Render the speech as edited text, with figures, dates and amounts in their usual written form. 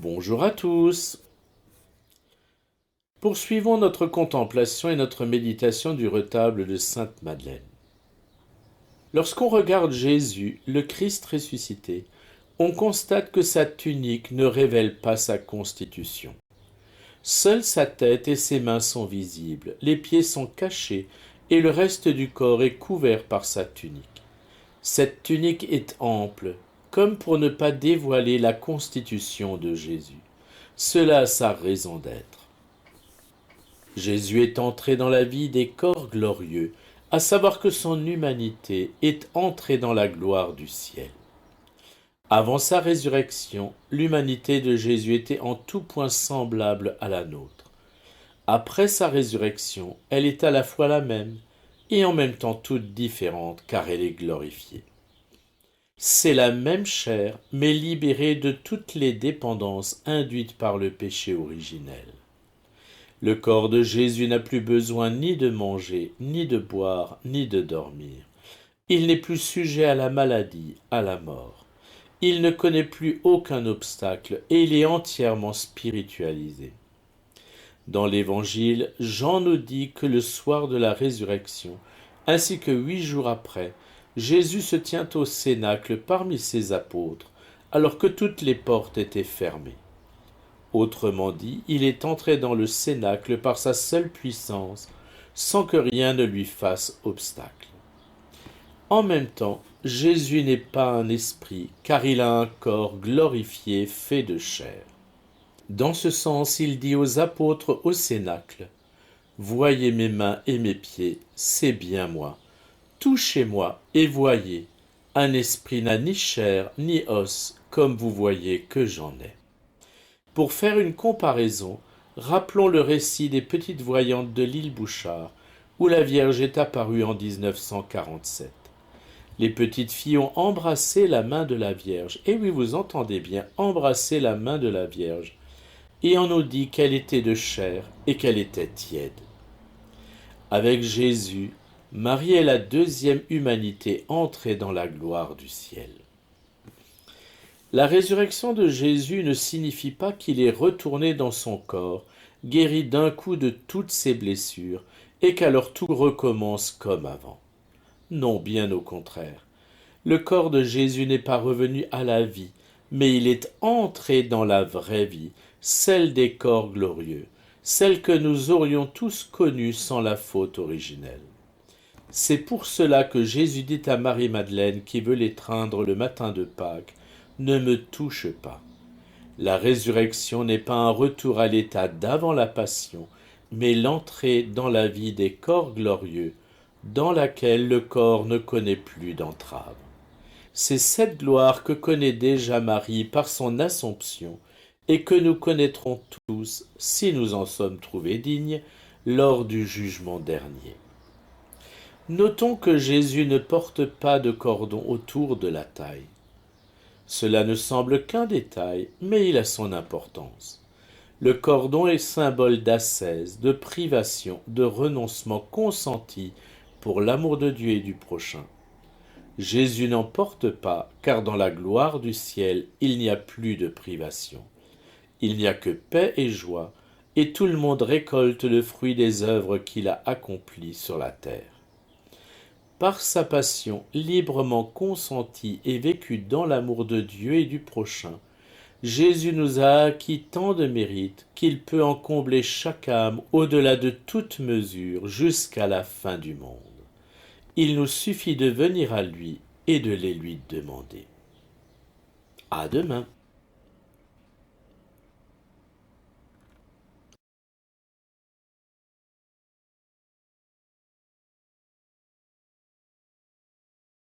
Bonjour à tous. Poursuivons notre contemplation et notre méditation du retable de Sainte Madeleine. Lorsqu'on regarde Jésus, le Christ ressuscité, on constate que sa tunique ne révèle pas sa constitution. Seule sa tête et ses mains sont visibles, les pieds sont cachés et le reste du corps est couvert par sa tunique. Cette tunique est ample, comme pour ne pas dévoiler la constitution de Jésus. Cela a sa raison d'être. Jésus est entré dans la vie des corps glorieux, à savoir que son humanité est entrée dans la gloire du ciel. Avant sa résurrection, l'humanité de Jésus était en tout point semblable à la nôtre. Après sa résurrection, elle est à la fois la même et en même temps toute différente, car elle est glorifiée. C'est la même chair, mais libérée de toutes les dépendances induites par le péché originel. Le corps de Jésus n'a plus besoin ni de manger, ni de boire, ni de dormir. Il n'est plus sujet à la maladie, à la mort. Il ne connaît plus aucun obstacle et il est entièrement spiritualisé. Dans l'Évangile, Jean nous dit que le soir de la résurrection, ainsi que 8 jours après, Jésus se tient au cénacle parmi ses apôtres, alors que toutes les portes étaient fermées. Autrement dit, il est entré dans le cénacle par sa seule puissance, sans que rien ne lui fasse obstacle. En même temps, Jésus n'est pas un esprit, car il a un corps glorifié fait de chair. Dans ce sens, il dit aux apôtres au cénacle, « Voyez mes mains et mes pieds, c'est bien moi. Touchez-moi et voyez, un esprit n'a ni chair ni os, comme vous voyez que j'en ai. » Pour faire une comparaison, rappelons le récit des petites voyantes de l'île Bouchard, où la Vierge est apparue en 1947. Les petites filles ont embrassé la main de la Vierge, et oui, vous entendez bien, embrasser la main de la Vierge, et on nous dit qu'elle était de chair et qu'elle était tiède. Avec Jésus, Marie est la deuxième humanité entrée dans la gloire du ciel. La résurrection de Jésus ne signifie pas qu'il est retourné dans son corps, guéri d'un coup de toutes ses blessures, et qu'alors tout recommence comme avant. Non, bien au contraire. Le corps de Jésus n'est pas revenu à la vie, mais il est entré dans la vraie vie, celle des corps glorieux, celle que nous aurions tous connue sans la faute originelle. C'est pour cela que Jésus dit à Marie-Madeleine qui veut l'étreindre le matin de Pâques, « Ne me touche pas ». La résurrection n'est pas un retour à l'état d'avant la passion, mais l'entrée dans la vie des corps glorieux, dans laquelle le corps ne connaît plus d'entrave. C'est cette gloire que connaît déjà Marie par son Assomption, et que nous connaîtrons tous, si nous en sommes trouvés dignes, lors du jugement dernier. Notons que Jésus ne porte pas de cordon autour de la taille. Cela ne semble qu'un détail, mais il a son importance. Le cordon est symbole d'ascèse, de privation, de renoncement consenti pour l'amour de Dieu et du prochain. Jésus n'en porte pas, car dans la gloire du ciel, il n'y a plus de privation. Il n'y a que paix et joie, et tout le monde récolte le fruit des œuvres qu'il a accomplies sur la terre. Par sa passion librement consentie et vécue dans l'amour de Dieu et du prochain, Jésus nous a acquis tant de mérites qu'il peut en combler chaque âme au-delà de toute mesure jusqu'à la fin du monde. Il nous suffit de venir à lui et de les lui demander. À demain.